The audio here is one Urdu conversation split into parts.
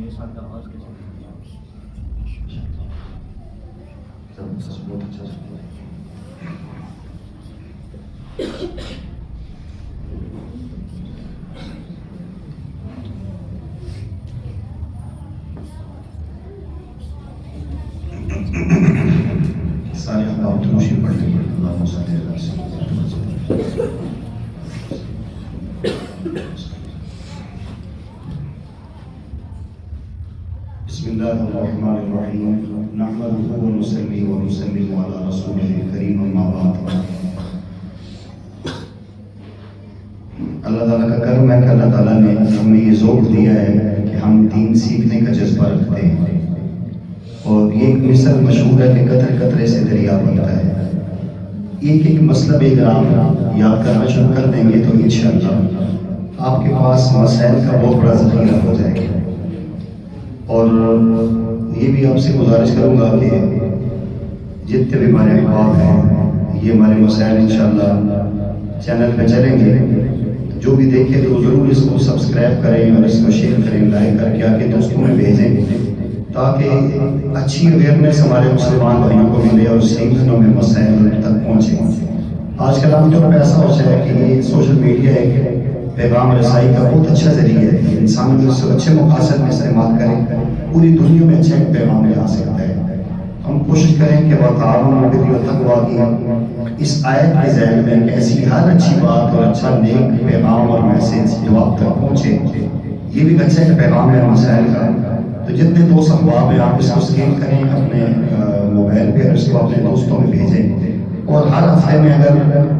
نئے سال کا آغاز کیسے بہت اچھا سارے احباب تروشی پڑھتے پڑھتے اللہم صلی اللہ علیہ وسلم. بسم اللہ الرحمن الرحیم نحمده ونصلی ونسلم علی رسوله الکریم اما بعد. اللہ تعالیٰ کا کرم ہے کہ اللہ تعالیٰ نے ہمیں یہ ذوق دیا ہے کہ ہم دین سیکھنے کا جذبہ رکھتے ہیں، اور یہ ایک مثل مشہور ہے کہ قطرے قطرے سے دریا بنتا ہے. ایک مسئلہ اگر آپ یاد کرنا شروع کر دیں گے تو انشاءاللہ آپ کے پاس مسائل کا بہت بڑا ذخیرہ ہو جائے گا. اور یہ بھی آپ سے گزارش کروں گا کہ جتنے بھی ہمارے احباب ہیں یہ ہمارے مسائل انشاءاللہ چینل پہ چلیں گے، جو بھی دیکھے تو ضرور اس کو سبسکرائب کریں اور اس کو شیئر کریں، لائک کر کے آگے دوستوں میں بھیجیں تاکہ اچھی اویئرنیس ہمارے مسلمان بھائیوں کو ملے اور صحیح دنوں میں مسائل تک پہنچے. آج کل عام طور پہ ایسا ہو جائے کہ یہ سوشل میڈیا ایک پیغام رسائی کا بہت اچھا ذریعہ ہے. انسان کو اس سے اچھے مقاصد میں استعمال کریں، پوری دنیا میں اچھا ایک پیغام لے آ سکتا ہے. ہم کوشش کریں کہ وَتَعَاوَنُوا عَلَى الْبِرِّ وَالتَّقْوَىٰ کی اس آیت کے ذیل میں کہ ایسی ہر اچھی بات اور اچھا نیک پیغام اور میسیج جواب تک پہنچے. یہ بھی اچھا ایک پیغام ہے مسائل کا. تو جتنے دوست احباب ہیں آپ اس کو اسکین کریں اپنے موبائل پہ اور اس کو اپنے دوستوں میں بھیجیں. اور ہر ہفتے میں اگر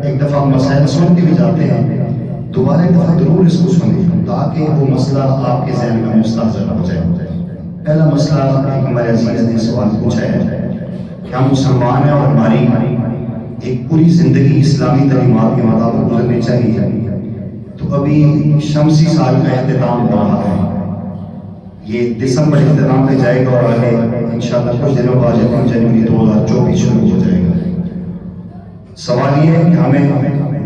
ایک دفعہ مسائل سن کے بھی جاتے ہیں دوبارہ ایک دفعہ ضرور اس کو سنیں تاکہ وہ مسئلہ آپ کے ذہن میں مستحضر ہو جائے. پہلا مسئلہ ایک ہمارے عزیز نے سوال پوچھا ہے کہ ہم مسلمان ہیں اور ہماری ایک پوری زندگی اسلامی تعلیمات کے مطابق گزرنی چاہیے. تو ابھی شمسی سال کا اختتام ہو رہا ہے، یہ دسمبر اختتام پہ جائے گا اور آگے انشاءاللہ کچھ دنوں بعد جنوری 2024 شروع ہو جائے گا. سوال یہ ہے کہ ہمیں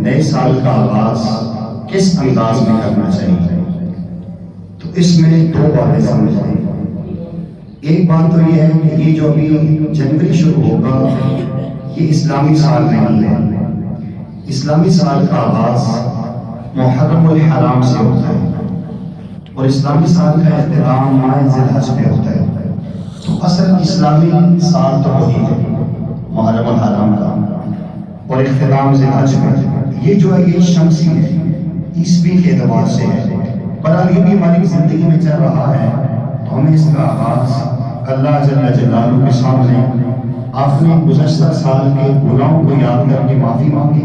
نئے سال کا آغاز کس انداز میں کرنا چاہیے. تو اس میں دو باتیں سمجھ لیں. ایک بات تو یہ ہے کہ یہ جو ابھی جنوری شروع ہوگا یہ اسلامی سال نہیں ہے. اسلامی سال کا آغاز محرم الحرام سے ہوتا ہے اور اسلامی سال کا اختتام ماہ ذی الحج پہ ہوتا ہے. تو اصل اسلامی سال تو وہی ہے محرم الحرام کا، اور اختتام ذی الحج میں. یہ جو ہے یہ شمسی ہے، عیسوی کے اعتبار سے ہے، پر یہ بھی ہماری زندگی میں چل رہا ہے. تو ہمیں اس کا آغاز اللہ جل جلالہ کے سامنے اپنے گزشتہ سال کے گناہوں کو یاد کر کے معافی مانگے،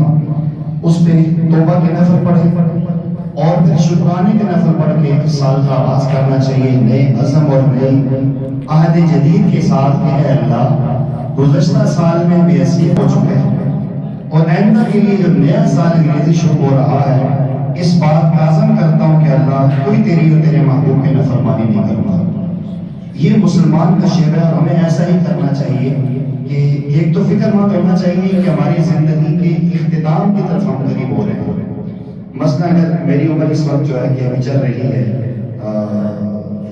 اس پہ توبہ کے نفل پڑھے اور پھر شکرانے کے نفل پڑھ کے اس سال کا آغاز کرنا چاہیے نئے عزم اور نئی عہد جدید کے ساتھ کہ اے اللہ گزشتہ سال میں بے عصی ہو چکے ہیں اور آئندہ کے لیے جو نیا سال انگریزی شروع ہو رہا ہے اس بات کا عزم کرتا ہوں کہ اللہ کوئی تیری اور تیرے محبوب کی نافرمانی نہیں کروں گا. یہ مسلمان کا شعر ہے اور ہمیں ایسا ہی کرنا چاہیے کہ ایک تو فکر مند ہونا چاہیے کہ ہماری زندگی کے اختتام کی طرف ہم قریب ہو رہے ہیں. مثلا اگر میری عمر اس وقت جو ہے کہ ابھی چل رہی ہے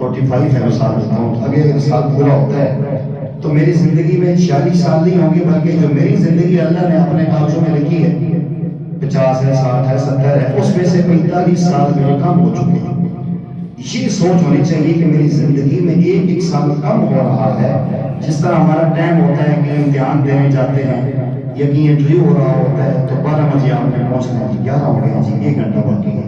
45 ہے، مثال دیتا ہوں، اگر سال پورا ہوتا ہے تو میری زندگی میں 46 سال نہیں ہوں گے بلکہ جو میری زندگی اللہ نے اپنے کاغذوں میں لکھی ہے 50 ہے، 60 ہے، 70 ہے، اس میں سے 45 سال میرے کام ہو چکے ہیں. یہ سوچ ہونی چاہیے کہ میری زندگی میں ایک سال کم ہو رہا ہے. جس طرح ہمارا ٹائم ہوتا ہے کہ امتحان دینے جاتے ہیں یا کہیں انٹرویو ہو رہا ہوتا ہے تو 12 بجے آپ نے پہنچنا ہے، 11 ہو گیا جی 1 گھنٹہ باقی ہے،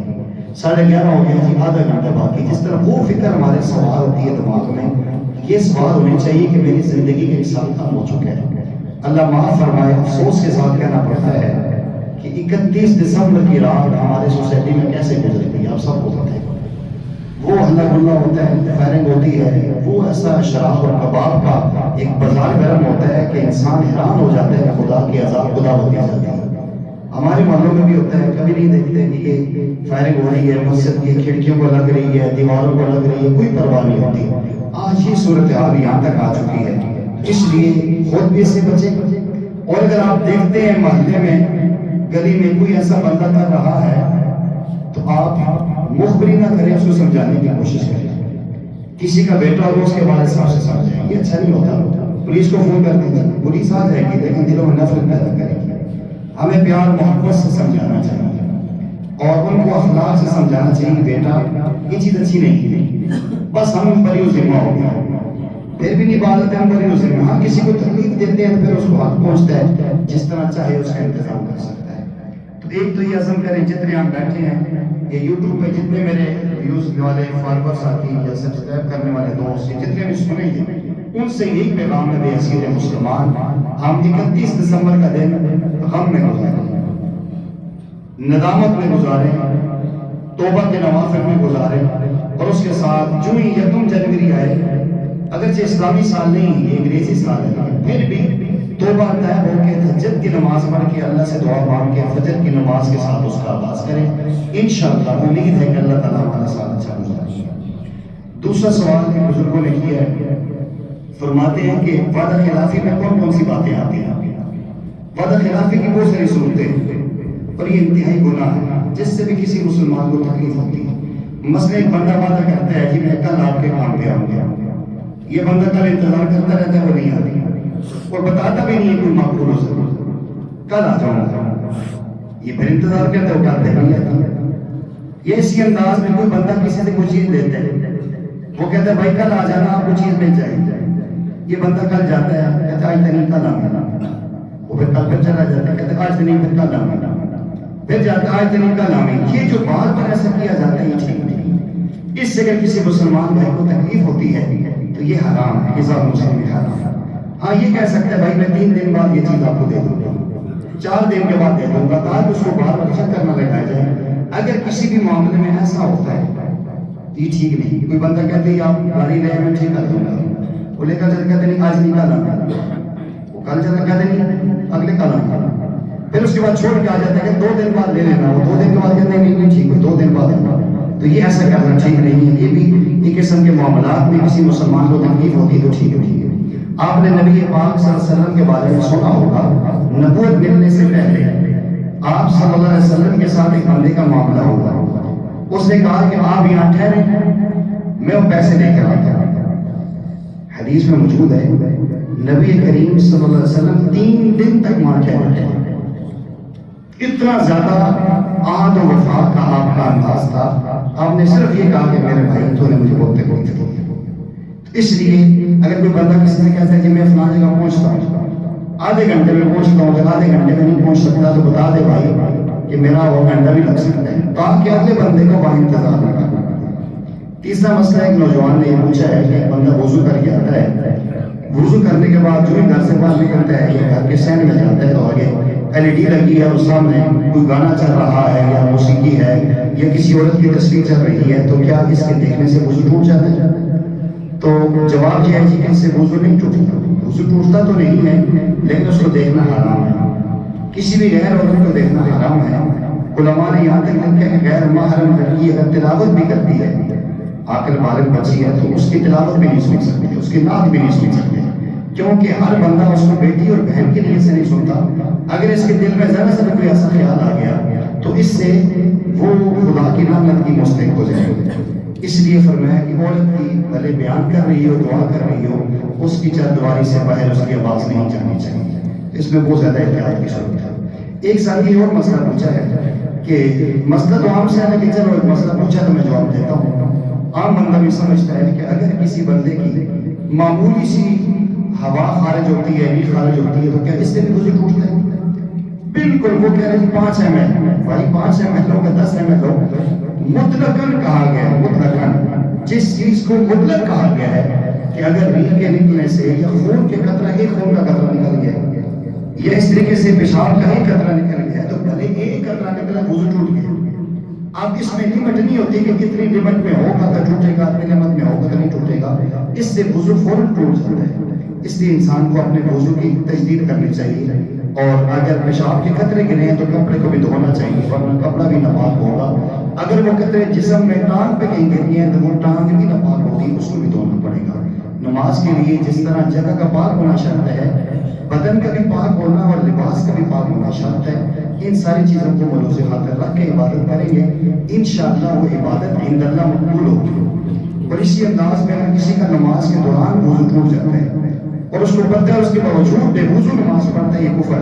11:30 ہو گیا جی آدھا گھنٹہ باقی. جس طرح وہ فکر ہمارے سوال ہوتی ہے دماغ میں، یہ سوال ہونے چاہیے کہ میری زندگی کے 1 سال کم ہو چکے ہیں. اللہ معاف فرمائے، افسوس کے ساتھ کہنا پڑتا ہے کہ 31 دسمبر کی رات ہمارے سوسائٹی میں کیسے گزرتی ہے آپ سب کو پتہ ہے. وہ ہلّا گلا ہوتا ہے، فائرنگ ہوتی ہے، وہ ایسا شراب اور کباب کا ایک بازار گرم ہوتا ہے کہ انسان حیران ہو جاتا ہے خدا کی عذاب خدا ہوتی جاتی ہے. ہمارے محلوں میں بھی ہوتا ہے، کبھی نہیں دیکھتے کہ یہ فائرنگ ہو رہی ہے، مسجد کی کھڑکیوں کو لگ رہی ہے، دیواروں کو لگ رہی ہے، کوئی پرواہ نہیں ہوتی. آج یہ صورتحال یہاں تک آ چکی ہے، اس لیے خود بھی اس سے بچیں. اور اگر آپ دیکھتے ہیں محلے میں گلی میں کوئی ایسا بندہ کر رہا ہے تو آپ مخبری نہ کریں، اس کو سمجھانے کی کوشش کریں. کسی کا بیٹا ہو اس کے والد صاحب سے سمجھائیں، یہ اچھا نہیں ہوتا. پولیس کو فون کر دیں، پولیس آ جائے گی لیکن دلوں میں نفرت پیدا کرے گی. ہمیں پیار محبت سے سمجھانا چاہیے اور ان کو اخلاق سے سمجھانا چاہیے. بیٹا یہ چیز اچھی نہیں ہے، بس ہم بری و ذمہ ہو گیا، پھر بھی نہیں عبادت ہے، ہم بری و ذمہ. ہاں کسی کو تکلیف دیتے ہیں پھر اس کو حق پہنچتا ہے، جس طرح چاہے اس کا انتظام کر سکتا ہے. تو ایک تو یہ عزم کریں جتنے آپ بیٹھے ہیں، یہ یوٹیوب پہ جتنے میرے ویوز والے فالوور ساتھی یا سبسکرائب کرنے والے دوست جتنے بھی سنیں گے، ان سے یہی پیغام ہے بے اسیر مسلمان، ہم 31 دسمبر کا دن غم میں گزاریں، ندامت میں گزاریں، توبہ کے نوافل میں گزاریں، اور اس کے ساتھ جو ہی 1 جنوری آئے، اگرچہ اسلامی سال نہیں یہ انگریزی سال ہے، پھر بھی توبہ طیب ہو کے تہجد کی نماز پڑھ کے اللہ سے دعا مانگ کے فجر کی نماز کے ساتھ اس کا آغاز کریں. انشاءاللہ امید ہے کہ اللہ تعالیٰ ہمارا سال اچھا گزارے. دوسرا سوال کہ بزرگوں نے کیا ہے، فرماتے ہیں کہ وعدہ خلافی میں کون کون سی باتیں آتی ہیں؟ وعدہ خلافی کی بہت ساری صورتیں ہیں اور یہ انتہائی گناہ ہے جس سے بھی کسی مسلمان کو تکلیف ہوتی ہے. مثلا ایک بندہ وعدہ کرتا ہے کہ میں کل آپ کے کام پہ آؤں گا، یہ بندہ کل انتظار کرتا رہتا ہے، وہ نہیں آتی اور بتاتا بھی نہیں ہے کوئی معقول ہو سکتا، کل آ جاؤں گا، یہ پھر انتظار کرتا ہے، وہ کہتے نہیں آتا. یہ اسی انداز میں کوئی بندہ کسی سے کوئی چیز دیتا ہے، وہ کہتا ہے بھائی کل آ جانا آپ کو چیز مل جائے گی. یہ بندہ کل جاتا ہے، کہتا ہے آج نہیں کل آؤں گا، وہ پھر کل چلا جاتا ہے، کہتا ہے آج نہیں پھر کل آؤں گا، پھر جاتا ہے آج نہیں کل آؤں گا. یہ جو بار بار ایسا کیا جاتا ہے یہ ٹھیک نہیں. اس سے اگر کسی مسلمان بھائی کو تکلیف ہوتی ہے تو یہ حرام ہے، یہ مسلم میں حرام ہے. ہاں یہ کہہ سکتا ہے بھائی میں 3 دن بعد یہ چیز آپ کو دے دوں گا، 4 دن کے بعد دے دوں گا، تاکہ اس کو بار بار چکر نہ لگایا جائے. اگر کسی بھی معاملے میں ایسا ہوتا ہے تو یہ ٹھیک نہیں. کوئی بندہ کہتے ہیں آپ گاڑی لے میں ٹھیک کر دوں گا، وہ لے کر چل کہتے نہیں آج نہیں کل آؤں گا، وہ کل چلا کہتے نہیں اگلے کل آؤں گا، پھر اس کے بعد چھوڑ کے آ جاتا ہے کہ 2 دن بعد لے لینا، وہ 2 دن کے بعد کہتے ہیں نہیں ٹھیک ہے 2 دن بعد آؤں گا. تو یہ ایسا کرنا ٹھیک نہیں ہے. یہ بھی ایک قسم کے معاملات میں کسی مسلمان کو تکلیف ہوتی تو ٹھیک نہیں ہے. آپ نے نبی پاک صلی اللہ علیہ وسلم کے بارے میں سنا ہوگا، نبوت ملنے سے پہلے آپ صلی اللہ علیہ وسلم کے ساتھ ایک بندے کا معاملہ ہوا. اس نے کہا کہ آپ یہاں ٹھہرے میں وہ پیسے لے کر آتا ہوں. حدیث میں موجود ہے نبی کریم صلی اللہ علیہ وسلم 3 دن تک وہاں ٹھہرے. اتنا زیادہ عہد و وفا کا آپ کا انداز تھا. آپ نے صرف یہ کہا کہ میرے بھائی تو نے مجھے بہت تکلیف دی. اس لیے اگر کوئی بندہ کسی سے کہتا ہے کہ میں فلاں جگہ پہنچتا ہوں، آدھے گھنٹے میں پہنچتا ہوں، اگر آدھے گھنٹے میں نہیں پہنچ سکتا تو بتا دے بھائی کہ میرا وہ گھنٹہ بھی لگ سکتا ہے، تاکہ اگلے بندے کو وہاں انتظار نہ کرنا پڑے. تیسرا مسئلہ ایک نوجوان نے یہ پوچھا ہے کہ بندہ وضو کر کے آتا ہے، وضو کرنے کے بعد جو ہی گھر سے باہر نکلتا ہے یا گھر کے سین میں جاتا ہے تو آگے LED لگی ہے اور سامنے کوئی گانا چل رہا ہے یا موسیقی ہے یا کسی عورت کی تصویر چل رہی ہے، تو کیا اس کے دیکھنے سے وضو ٹوٹ جاتا ہے؟ تو جواب یہ ہے کہ اس سے وضو نہیں ٹوٹتا. وضو ٹوٹتا تو نہیں ہے لیکن اس کو دیکھنا حرام ہے. کسی بھی غیر عورت کو دیکھنا حرام ہے. علماء نے یہاں تک لکھا ہے کہ غیر محرم لڑکی اگر تلاوت بھی کرتی ہے، عاقل بالغ بچی ہے، تو اس کی تلاوت بھی نہیں سن سکتے، اس کی نعت بھی نہیں سن سکتے، کیونکہ ہر بندہ اس کو بیٹی اور بہن کے لیے سے نہیں سنتا. اگر اس کے دل میں ذرا سا کوئی ایسا خیال آ گیا تو اس سے وہ خدا کی لعنت کی مستحق ہو جائے گا. اس لیے فرمایا کہ عورت کی بھلے بیان کر رہی ہو، دعا کر رہی ہو، اس کی چار دیواری سے باہر اس کی آواز نہیں جانی چاہیے. اس میں بہت زیادہ احتیاط کی ضرورت ہے. ایک ساتھی اور مسئلہ پوچھا ہے کہ مسئلہ تو عام سے ہے کہ چلو ایک مسئلہ پوچھا تو میں جواب دیتا ہوں. عام بندہ بھی سمجھتا ہے کہ اگر کسی بندے کی معمولی سی ہوا خارج ہوتی ہے، نیل خارج ہوتی ہے، تو کیا اس سے بھی وضو ٹوٹتا ہے؟ بالکل. وہ کہہ رہے ہیں 5 ml، بھائی 5 ml ہو کہ 10 ml ہو، مطلقاً کہا گیا ہے، مطلقاً جس چیز کو مطلق کہا گیا ہے کہ اگر ریل کے نکلنے سے یا خون کے قطرہ، ایک خون کا قطرہ نکل گیا یا اس طریقے سے پیشاب کا ایک قطرہ نکل گیا تو بھلے ایک قطرہ نکلا وضو ٹوٹ گیا. اب اس میں لمٹ نہیں ہوتی کہ کتنی لمٹ میں ہوگا تو ٹوٹے گا، اتنی لمٹ میں ہوگا تو نہیں ٹوٹے گا. اس سے وضو فوراً ٹوٹ جاتا ہے. اس لیے انسان کو اپنے وضو کی تجدید کرنی چاہیے، اور اگر پیشاب کے قطرے گرے ہیں تو کپڑے کو بھی دھونا چاہیے ورنہ کپڑا بھی ناپاک ہوگا. اگر وہ قطرے جسم میں ٹانگ پہ کہیں گر گئے ہیں تو وہ ٹانگ بھی ناپاک ہوگی، اس کو بھی دھونا پڑے گا. نماز کے لیے جس طرح جگہ کا پاک ہونا شرط ہے، بدن کا بھی پاک ہونا اور لباس کا بھی پاک ہونا شرط ہے. ان ساری چیزوں کو ملوث خاطر رکھ کے عبادت کریں گے، انشاءاللہ وہ عبادت عند اللہ مقبول ہوگی. اور اسی انداز میں اگر کسی کا نماز کے دوران وضو ٹوٹ جاتا ہے اور اس کو پتہ ہے اس کے باوجود بے وضو نماز پڑھتا ہے، یہ کفر،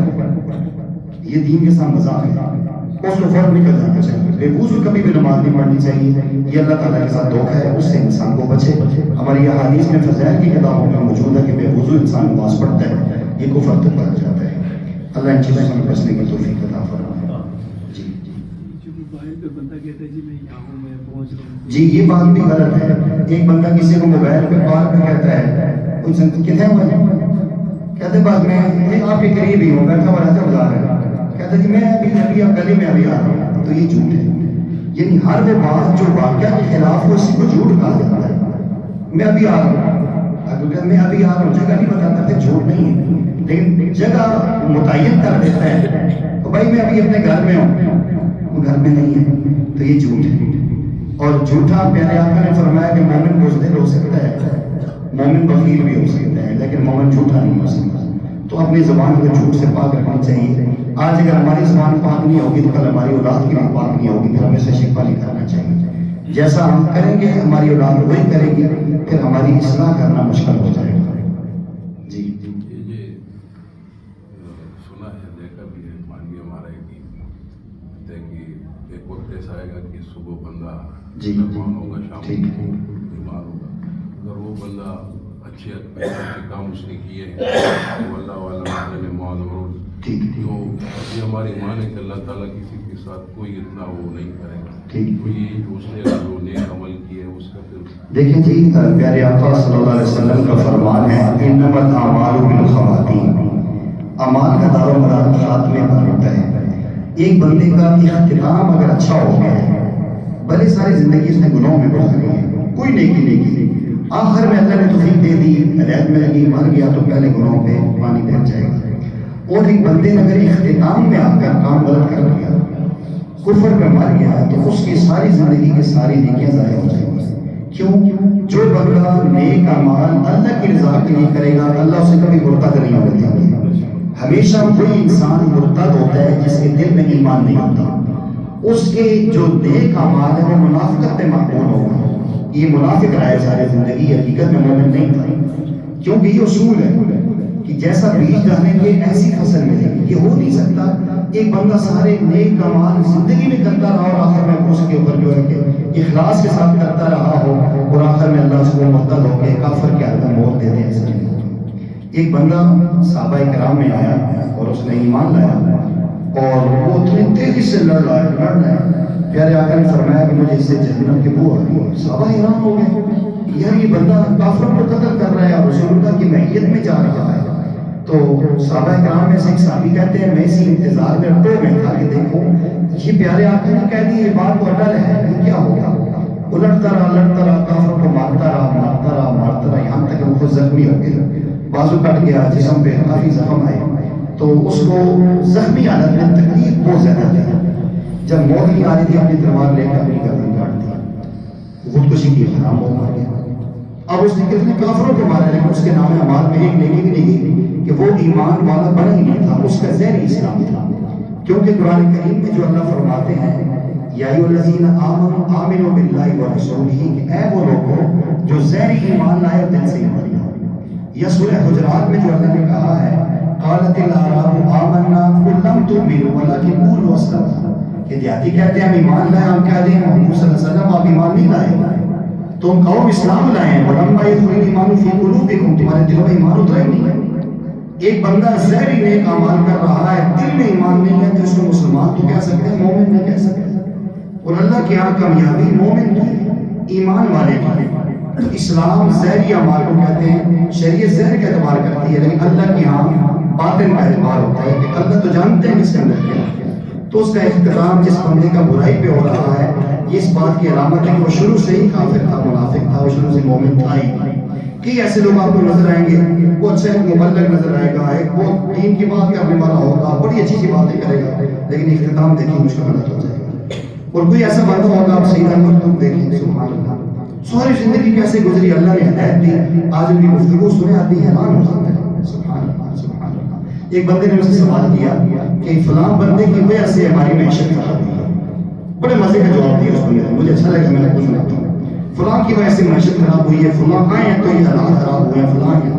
یہ دین کے ساتھ مذاق ہے، اس کو فوراً نکل جانا چاہیے۔ بے وضو کبھی بھی نماز نہیں پڑھنی چاہیے، یہ اللہ تعالیٰ کے ساتھ دھوکہ ہے، اس سے انسان کو بچے۔ ہماری احادیث میں فضائل کی کتابوں میں موجود ہے کہ بے وضو انسان نماز پڑھتا ہے یہ کفر تک پہنچ جاتا ہے۔ اللہ ان چیزوں سے بچنے کی توفیق عطا فرمائے۔ جی یہ بات بھی غلط ہے، ایک بندہ کسی کو موبائل پہ کال پہ کہتا ہے کتنے ہوئے، کہتے بس میں آپ کے قریب ہی ہوں، بیٹھا ہوا رہتا جا رہا ہے، کہتا جی میں ابھی گلی میں ابھی آ رہا ہوں، تو یہ جھوٹ ہے۔ یعنی ہر وہ بات جو واقعہ کے خلاف ہو اسی کو جھوٹ کہا جاتا ہے۔ میں ابھی آ رہا ہوں، اگر میں ابھی آ رہا ہوں جگہ نہیں بتاتا پھر جھوٹ نہیں ہے، لیکن جگہ متعین کر دیتا ہے تو بھائی میں ابھی اپنے گھر میں ہوں، وہ گھر میں نہیں ہے، تو یہ جھوٹ ہے۔ اور جھوٹا پیارے آقا نے فرمایا کہ مومن بزدل ہو سکتا ہے، مومن بخیل بھی ہو سکتا ہے، لیکن مومن جھوٹا نہیں ہو سکتا۔ تو اپنی زبان کو جھوٹ سے پاک رکھنی چاہیے۔ آج اگر ہماری زبان پاک نہیں ہوگی تو کل ہماری اولاد کی بھی پاک نہیں ہوگی، پھر ہمیں سے شکوہ نہیں کرنا چاہیے۔ جیسا ہم کریں گے ہماری اولاد وہی کرے گی، پھر ہماری اصلاح کرنا مشکل ہو جائے گا۔ جی یہ سنا ہے، دیکھا بھی ہے، مانوی ہمارا ایک وقت ایسا آئے گا کہ صبح بندہ مسلمان ہوگا، شام کو بیمار ہوگا، اگر وہ بندہ اچھے کام اس نے کیے ہیں تو اللہ والا نے معذور، تو یہ ہماری ایمان ہے کہ اللہ تعالیٰ کسی کے ساتھ کوئی اتنا وہ نہیں کرے گا، تو یہ جو اس نے جو نیک عمل کیے اس کا پھر دیکھیں جی پیارے آقا صلی اللہ علیہ وسلم کا فرمان ہے انما الاعمال بالخواتیم، اعمال کا دار و مدار خاتمے پر ہوتا ہے۔ ایک بندے کا اختتام اگر اچھا ہو گیا ہے، بھلے ساری زندگی اس نے گناہوں میں گزاری ہے، کوئی نیکی نہیں کی، آخر میں اللہ نے توفیق دے دی، ہدایت میں لگی، مر گیا تو پہلے گناہوں پہ پانی پھیر جائے گا۔ اور ایک بندے نے اگر اختتام میں آ کر کام غلط کر دیا، کفر میں مر گیا، تو اس کی ساری زندگی کی ساری نیکیاں ضائع ہو جائیں گی۔ کیوں؟ جو بندہ نیک اعمال اللہ کی رضا کے لیے کرے گا، اللہ اسے کبھی مرتد نہیں ہونے دیں گے۔ ہمیشہ کوئی انسان مرتد ہوتا ہے جس کے دل میں ایمان نہیں ہوتا، اس کے جو نیک اعمال ہے وہ منافقت میں معقول ہوگا۔ یہ منافق رہا ہے ساری زندگی، حقیقت میں مومن نہیں تھا، کیونکہ یہ اصول ہے کہ جیسا بیج ڈالیں گے ایسی فصل ملے گی۔ یہ ہو نہیں سکتا ایک بندہ سارے نیک اعمال زندگی میں کرتا رہا اور آخر میں اس کے اوپر جو ہے کہ اخلاص کے ساتھ کرتا رہا ہو اور آخر میں اللہ اس کو مرتد ہو کے کافر کے حالت میں موت دے دے، ایسا نہیں ہوتا۔ ایک بندہ صحابہ کرام میں آیا اور اس نے ایمان لایا اور وہ اتنی تیزی سے لڑ رہا ہے، پیارے آقا نے فرمایا کہ مجھے اس سے جہنم کی بو آ رہی ہے۔ صحابہ حیران ہو گئے، یار یہ بندہ کافروں کو قتل کر رہا ہے اور رسول اللہ کی معیت میں جا رہا ہے۔ تو صحابہ کرام میں سے ایک صحابی کہتے ہیں میں اسی انتظار میں اٹو میں تھا کہ دیکھو یہ پیارے آقا نے کہہ دی یہ بات تو اٹل ہے، یہ کیا ہوگا؟ وہ لڑتا رہا کافروں کو مارتا رہا یہاں تک کہ وہ خود زخمی ہو گیا، بازو کٹ گیا، جسم پہ کافی زخم آئے، تو اس کو زخمی حالت میں تکلیف بہت زیادہ تھی۔ جب موت نہیں آ رہی تھی اپنی تلوار لے کے اپنی گردن کاٹ دی، خودکشی کی حرام ہو مار گیا۔ اب اس نے کتنے کافروں کو مارا لیکن اس کے نام اعمال میں ایک نیکی بھی نہیں گئی کہ وہ ایمان والا بنا ہی نہیں تھا، اس کا ذہنی اسلام تھا۔ کیونکہ قرآن کریم میں جو اللہ فرماتے ہیں یا ایھا الذین آمنوا آمنوا باللہ ورسولہ، کہ اے وہ لوگوں جو ذہنی ایمان لائے اور دل سے ایمان لائے۔ یا سورہ حجرات میں جو اللہ نے کہا ہے قالت الاعراب آمنا قل لم تؤمنوا ولکن قولوا اسلمنا، کہ دیہاتی کہتے ہیں ہم ایمان لائے، ہم کہہ دیں محمد صلی اللہ علیہ وسلم آپ ایمان نہیں لائے، تم کہو اسلام لائے ہیں، ولما يدخل الایمان فی قلوبکم، تمہارے دلوں میں ایمان اترا ہی نہیں ہے۔ ایک بندہ ظاہری نیک اعمال کر رہا ہے، دل میں ایمان نہیں ہے، تو اس کو مسلمان تو کہہ سکتے ہیں، مومن نہیں کہہ سکتے۔ اور اللہ کے ہاں کامیابی مومن کی، ایمان والے کی۔ تو اسلام ظاہری اعمال کو کہتے ہیں، شریعت ظاہر کا اعتبار کرتی ہے، لیکن اللہ کے ہاں باطن کا اعتبار ہوتا ہے کہ اللہ تو جانتے ہیں اس کے اندر کیا ہے۔ تو اس کا اختتام جس بندے کا برائی پہ ہو رہا ہے یہ اس بات کی علامت ہے کہ وہ شروع سے ہی کافر تھا، منافق تھا، وہ شروع سے مومن تھا ہی۔ کئی ایسے لوگ آپ کو نظر آئیں گے، وہ اچھا ایک مبلغ نظر آئے گا، ایک وہ دین کی بات کرنے والا ہوگا، بڑی اچھی سی باتیں کرے گا، لیکن اختتام دیکھیں اس کا غلط ہو جائے گا۔ اور کوئی ایسا بندہ ہوگا آپ سیدھا مکتوب دیکھیں، سبحان اللہ، ساری زندگی کیسے گزری، اللہ نے ہدایت دی، آج ان کی گفتگو سنے آدمی حیران ہو جاتا ہے، سبحان اللہ سبحان اللہ۔ ایک بندے نے مجھ سے سوال کیا کہ فلاں بندے کی وجہ سے ہماری معیشت خراب ہوئی ہے، بڑے مزے کا جواب دیا اس بندے نے، مجھے اچھا لگا، میں نے پوچھنا تھا فلاں کی وجہ سے معیشت خراب ہوئی ہے، فلاں آئے ہیں تو یہ حالات خراب ہوئے ہیں، فلاں ہیں.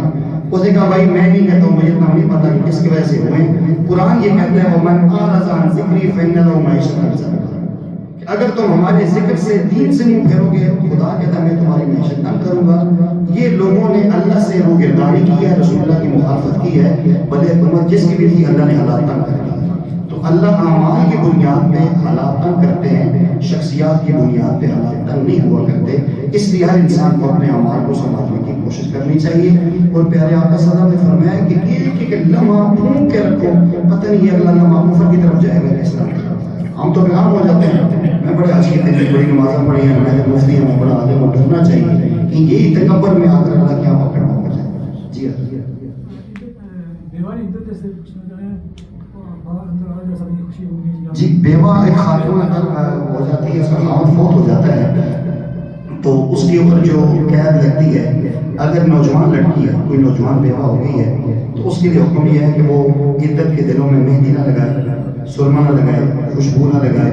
اس نے کہا بھائی میں نہیں کہتا ہوں، مجھے اتنا نہیں پتا کہ کس کی وجہ سے ہوئے ہیں. قرآن یہ کہتا ہے وَمَنْ أَعْرَضَ عَنْ ذِكْرِي فَإِنَّ لَهُ مَعِيشَةً ضَنكًا، کہ اگر تم ہمارے ذکر سے دین سے منہ پھیرو گے، خدا کہتا ہے میں تمہاری معیشت تنگ کروں گا. یہ لوگوں نے اللہ سے روگردانی کی ہے، رسول اللہ کی مخالفت کی ہے، بھلے حکومت جس کی بھی تھی اللہ نے حالات تنگ کر دی. تو اللہ اعمال کی بنیاد پہ حالات تنگ کرتے ہیں، شخصیات کی بنیاد پہ حالات تنگ نہیں ہوا کرتے. اس لیے ہر انسان کو اپنے اعمال کو سنبھالنے کی کوشش کرنی چاہیے. اور پیارے آقا صلی اللہ علیہ وسلم نے فرمایا کہ ایک ایک لمحہ پھونک کے رکھو، پتہ نہیں اگلا لمحہ کفر کی طرف جائے گا کس طرح. ہم تو بیان ہو جاتے ہیں، میں بڑے اچھی تھی، بڑی نمازیں پڑھی ہیں، میں مفتی ہوں، میں بڑا عالم ہوں. ڈرنا چاہیے کہ یہی تکبر میں آ کر اللہ کے یہاں پکڑنا ہو جائے. جی جی بیوہ ایک خاتون اگر ہو جاتی ہے، اس کا خاوند فوت ہو جاتا ہے تو اس کے اوپر جو قید لگتی ہے، اگر نوجوان لڑکی ہے، کوئی نوجوان بیوہ ہو گئی ہے تو اس کے لیے حکم یہ ہے کہ وہ عدت کے دنوں میں مہندی نہ لگائے، سرما نہ لگائے، خوشبو نہ لگائے،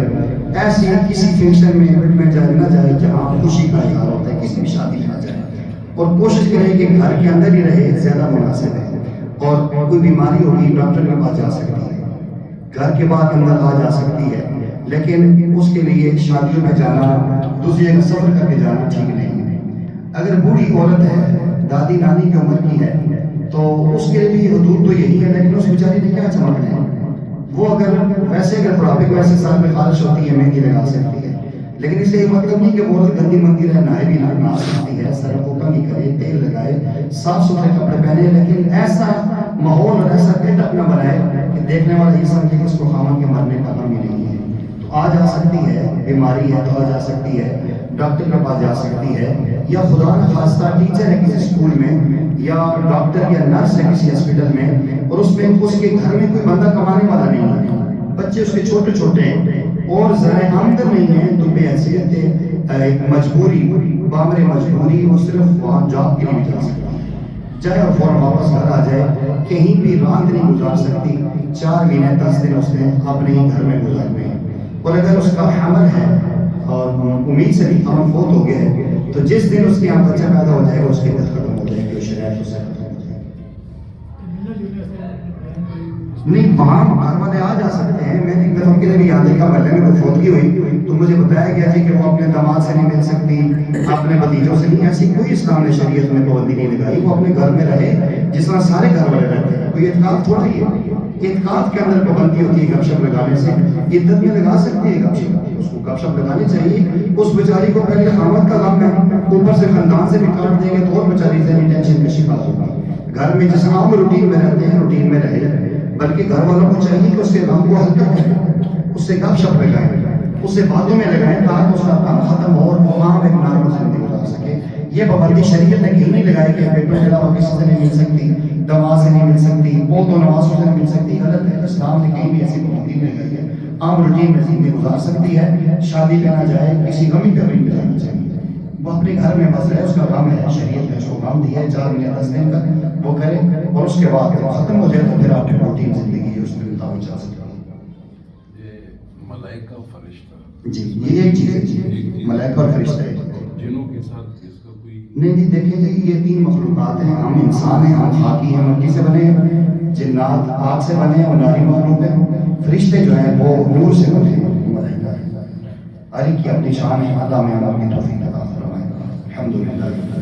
ایسی کسی فنکشن میں نہ جائے جہاں خوشی کا اظہار ہوتا ہے، کسی بھی شادی میں نہ جائے. اور کوشش کرے کہ گھر کے اندر ہی رہے، زیادہ مناسب ہے. اور کوئی بیماری ہوگی ڈاکٹر کے پاس جا سکتی ہے، گھر کے بعد اندر آ جا سکتی ہے، لیکن اس کے لیے شادیوں میں جانا، دوسری جگہ سفر کر کے جانا ٹھیک نہیں ہے. اگر بوڑھی عورت ہے، دادی نانی کی عمر کی ہے، تو اس کے لیے حدود تو یہی ہے، لیکن اس بیچاری نے کیا چمکنا ہے. وہ اگر ویسے اگر بڑھاپے کے ویسے سال میں خارش ہوتی ہے، مہندی لگا سکتی ہے، لیکن اس سے یہ مطلب نہیں کہ وہ گندی مندی رہے، نہائے بھی نہ نہ سکتی ہے، سر کو کنگھی کرے، تیل لگائے، صاف ستھرے کپڑے پہنے، لیکن ایسا ماحول اور ایسا پیٹ اپنا بنائے کہ دیکھنے والا یہ سمجھے کہ اس کو خامن کے مرنے کا غم ہی نہیں ہے. تو آ جا سکتی ہے، بیماری ہے تو آ جا سکتی ہے، ڈاکٹر کے پاس جا سکتی ہے، یا خدا نہ خواستہ ٹیچر ہے کسی اسکول میں، یا ڈاکٹر یا نرس ہے کسی ہاسپٹل میں، اور اس میں اس کے گھر میں کوئی بندہ کمانے والا نہیں ہے، بچے اس کے چھوٹے چھوٹے ہیں اور ذرائع آمدن نہیں ہے، تو بے حیثیت ایک مجبوری، بامر مجبوری، وہ صرف وہاں جاب کے لیے بھی جا سکتا ہے، چاہے اور فوراً واپس گھر آ جائے، کہیں بھی رات نہیں گزار سکتی. 4 مہینے 10 دن اس نے اپنے ہی گھر میں گزارنے ہیں. اور اگر اس کا حمل ہے اور امید سے بھی خامن فوت ہو گیا ہے، تو جس دن اس کے یہاں بچہ پیدا ہو جائے گا، اس کی عدت ختم ہو جائے گی، شرائط اس سے ختم ہو جائے گی. نہیں، وہاں گھر والے آ جا سکتے ہیں. میں نے ایک دفعہ کے لیے یاد دیکھا، محلے میں کوئی فوتگی ہوئی تو مجھے بتایا گیا کہ وہ اپنے داماد سے نہیں مل سکتی، اپنے بھتیجوں سے نہیں. ایسی کوئی اسلام نے شریعت میں پابندی نہیں لگائی، وہ اپنے گھر میں رہے جس طرح سارے گھر والے رہتے ہیں. کوئی اعتکاف تھوڑا ہی ہے، اعتکاف کے اندر پابندی ہوتی ہے گپ شپ لگانے سے. عدت میں لگا سکتی ہے گپ شپ، اس کو گپ شپ لگانی چاہیے. اس بیچاری کو پہلے خامد کا غم ہے، اوپر سے خاندان سے بھی کاٹ دیں گے تو اور بیچاری ذہنی ٹینشن کا شکار ہوگی. گھر میں جس طرح ہم روٹین میں رہتے ہیں روٹین میں رہے، بلکہ گھر والوں کو چاہیے کہ اس کے غم کو ہلکا کریں، اس سے گپ شپ لگائیں، اس سے باتوں میں لگائیں تاکہ اس کا غم ختم ہو اور وہ وہاں ایک نارمل زندگی گزار سکے. یہ پابندی شریعت نے کہیں نہیں لگائی کہ بیٹوں کے علاوہ کسی سے نہیں مل سکتی، دماغ سے نہیں مل سکتی، وہ تو نمازوں سے نہیں مل سکتی. غلط ہے، اسلام نے کہیں بھی ایسی پابندی نہیں لگائی ہے. عام روٹین میں زندگی گزار سکتی ہے، شادی پہ نہ جائے، کسی غمی پہ بھی نہیں جانا چاہیے. وہ اپنے گھر میں بس رہے، اس کا غم ہے، شریعت نے اس کو غم دیا ہے 4 مہینے 10 دن کا، وہ کرے اور اس کے بعد جب ختم ہو جائے تو پھر آپ کی روٹین زندگی اس میں مطابق چل سکتے ہیں. یہ ملائکہ فرشتہ، جی یہ ایک چیز ہے، ملائکہ اور فرشتہ ہے. جنوں کے ساتھ اس کا کوئی نہیں جی، دیکھیں جی یہ 3 مخلوقات ہیں. ہم انسان ہیں، ہم خاکی ہیں، مٹی سے بنے ہیں. جنات آگ سے بنے ہیں اور ناری مخلوق ہیں. فرشتے جو ہیں وہ نور سے بنے ہیں، ملائکہ ہیں. ہر ایک کی اپنی شان ہے. اللہ میں ہم اپنی توفیق عطا فرمائے. الحمدللہ.